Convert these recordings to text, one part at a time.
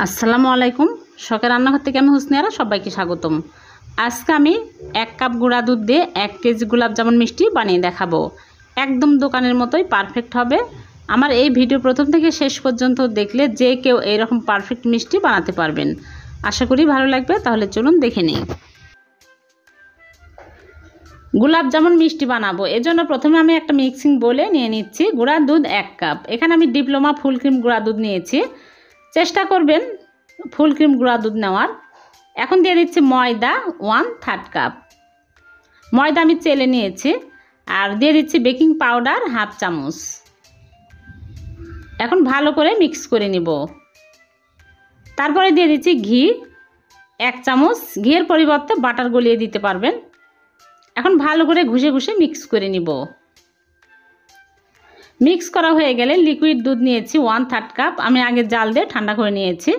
আসসালামু আলাইকুম। শখের রান্নাঘর থেকে আমি হুসনিয়ারা সবাইকে স্বাগতম। আজকে আমি 1 কাপ গুঁড়া দুধ দিয়ে 1 কেজি গোলাপ জামুন মিষ্টি বানিয়ে দেখাবো। একদম দোকানের মতোই পারফেক্ট হবে। আমার এই ভিডিও প্রথম থেকে শেষ পর্যন্ত দেখলে যে কেউ এইরকম পারফেক্ট মিষ্টি বানাতে পারবেন। আশা করি ভালো লাগবে। তাহলে চলুন দেখে নিই। গোলাপ জামুন মিষ্টি বানাবো, এজন্য প্রথমে আমি একটা মিক্সিং বোলে নিয়ে নিচ্ছি গুঁড়া দুধ 1 কাপ। এখানে আমি ডিপ্লোমা ফুল ক্রিম গুঁড়া দুধ নিয়েছি। চেষ্টা করবেন ফুল ক্রিম গুঁড়া দুধ নেওয়ার। এখন দিয়ে দিচ্ছি ময়দা 1/3 কাপ। ময়দা আমি চেলে নিয়েছি। আর দিয়ে দিচ্ছি বেকিং পাউডার 1/2 চামচ। এখন ভালো করে মিক্স করে নিব। তারপরে দিয়ে দিচ্ছি ঘি 1 চামচ। ঘিয়ের পরিবর্তে বাটার গলিয়ে দিতে পারবেন। এখন ভালো করে ঘষে ঘষে মিক্স করে নিব। মিক্স করা হয়ে গেলে লিকুইড দুধ নিয়েছি 1/3 কাপ। আমি আগে জাল দিয়ে ঠান্ডা করে নিয়েছি।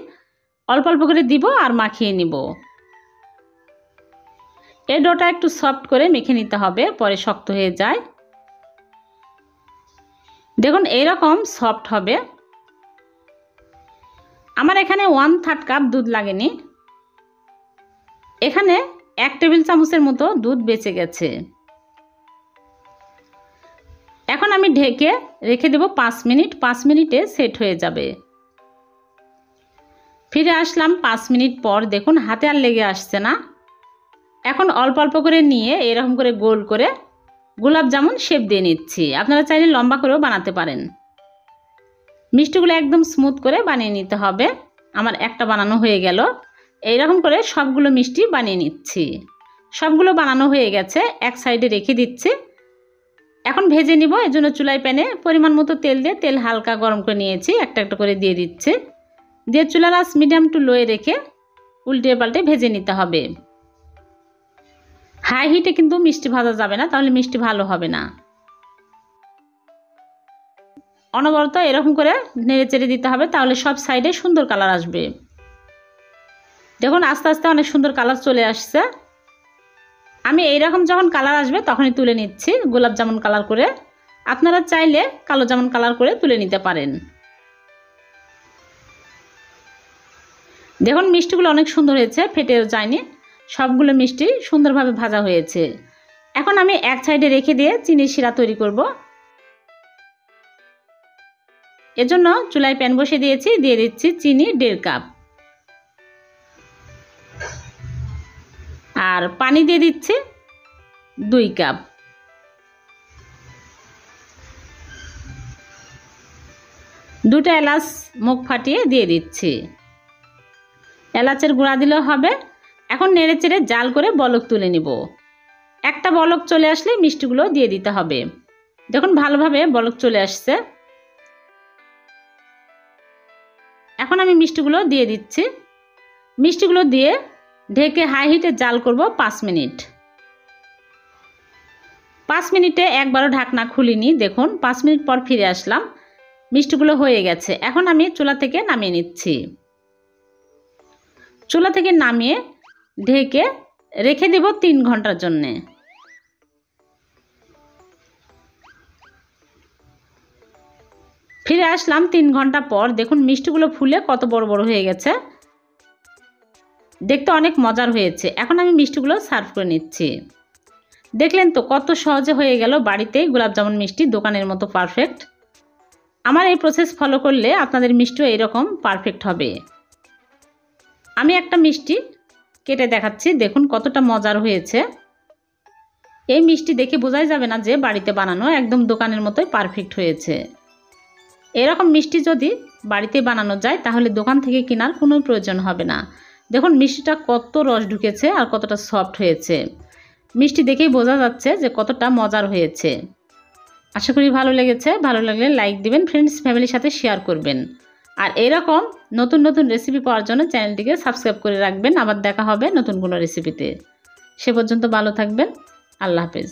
অল্প অল্প করে দিব আর মাখিয়ে নিব। এই ডোটা একটু সফট করে মেখে নিতে হবে, পরে শক্ত হয়ে যায়। দেখুন এইরকম সফট হবে। আমার এখানে 1/3 কাপ দুধ লাগেনি, এখানে 1 টেবিল চামচের মতো দুধ বেঁচে গেছে। এখন আমি ঢেকে রেখে দেব 5 মিনিট। 5 মিনিটে সেট হয়ে যাবে। ফিরে আসলাম 5 মিনিট পর। দেখুন হাতে আর লেগে আসছে না। এখন অল্প অল্প করে নিয়ে এরকম করে গোল করে গোলাপ জামুন শেপ দিয়ে নিচ্ছি। আপনারা চাইলে লম্বা করেও বানাতে পারেন। মিষ্টিগুলো একদম স্মুথ করে বানিয়ে নিতে হবে। আমার একটা বানানো হয়ে গেল। এইরকম করে সবগুলো মিষ্টি বানিয়ে নিচ্ছি। সবগুলো বানানো হয়ে গেছে, এক সাইডে রেখে দিচ্ছি। এখন ভেজে নিব। এর জন্য চুলায় প্যানে পরিমাণ মতো তেল দিয়ে তেল হালকা গরম করে নিয়েছি। একটা একটা করে দিয়ে দিচ্ছি। দিয়ে চুলার আঁচ মিডিয়াম টু লোয়ে রেখে উল্টে পাল্টে ভেজে নিতে হবে। হাই হিটে কিন্তু মিষ্টি ভাজা যাবে না, তাহলে মিষ্টি ভালো হবে না। অনবরত এরকম করে নেড়ে চেড়ে দিতে হবে, তাহলে সব সাইডে সুন্দর কালার আসবে। দেখুন আস্তে আস্তে অনেক সুন্দর কালার চলে আসছে। আমি এইরকম যখন কালার আসবে তখনই তুলে নিচ্ছি গোলাপ জামুন কালার করে। আপনারা চাইলে কালো জামুন কালার করে তুলে নিতে পারেন। দেখুন মিষ্টিগুলো অনেক সুন্দর হয়েছে, ফেটেও যায়নি। সবগুলো মিষ্টি সুন্দরভাবে ভাজা হয়েছে। এখন আমি এক সাইডে রেখে দিয়ে চিনির শিরা তৈরি করব। এজন্য চুলায় প্যান বসে দিয়েছি। দিয়ে দিচ্ছি চিনি 1.5 কাপ। আর পানি দিয়ে দিচ্ছি 2 কাপ। দুটো এলাচ মুখ ফাটিয়ে দিয়ে দিচ্ছি। এলাচের গুঁড়া দিলেও হবে। এখন নেড়ে চেড়ে জাল করে বলক তুলে নিব। একটা বলক চলে আসলে মিষ্টিগুলো দিয়ে দিতে হবে। দেখুন ভালোভাবে বলক চলে আসছে। এখন আমি মিষ্টিগুলো দিয়ে দিচ্ছি। মিষ্টিগুলো দিয়ে ঢেকে হাই হিটে জাল করব 5 মিনিট। 5 মিনিটে একবারও ঢাকনা খুলিনি। দেখুন 5 মিনিট পর ফিরে আসলাম। মিষ্টিগুলো হয়ে গেছে। এখন আমি চুলা থেকে নামিয়ে নিচ্ছি। চুলা থেকে নামিয়ে ঢেকে রেখে দেব 3 ঘন্টার জন্যে। ফিরে আসলাম 3 ঘন্টা পর। দেখুন মিষ্টিগুলো ফুলে কত বড় বড় হয়ে গেছে। দেখতে অনেক মজার হয়েছে। এখন আমি মিষ্টিগুলো সার্ভ করে নিচ্ছি। দেখলেন তো কত সহজে হয়ে গেল বাড়িতেই গোলাপ জামুন মিষ্টি, দোকানের মতো পারফেক্ট। আমার এই প্রসেস ফলো করলে আপনাদের মিষ্টিও এরকম পারফেক্ট হবে। আমি একটা মিষ্টি কেটে দেখাচ্ছি। দেখুন কতটা মজার হয়েছে। এই মিষ্টি দেখে বোঝাই যাবে না যে বাড়িতে বানানো, একদম দোকানের মতোই পারফেক্ট হয়েছে। এরকম মিষ্টি যদি বাড়িতে বানানো যায় তাহলে দোকান থেকে কেনার কোনো প্রয়োজন হবে না। দেখুন মিষ্টিটা কত রস ঢুকেছে আর কতটা সফট হয়েছে। মিষ্টি দেখেই বোঝা যাচ্ছে যে কতটা মজার হয়েছে। আশা করি ভালো লেগেছে। ভালো লাগলে লাইক দিবেন, ফ্রেন্ডস ফ্যামিলির সাথে শেয়ার করবেন। আর এরকম নতুন নতুন রেসিপি পাওয়ার জন্য চ্যানেলটিকে সাবস্ক্রাইব করে রাখবেন। আবার দেখা হবে নতুন কোনো রেসিপিতে। সে পর্যন্ত ভালো থাকবেন। আল্লাহ হাফেজ।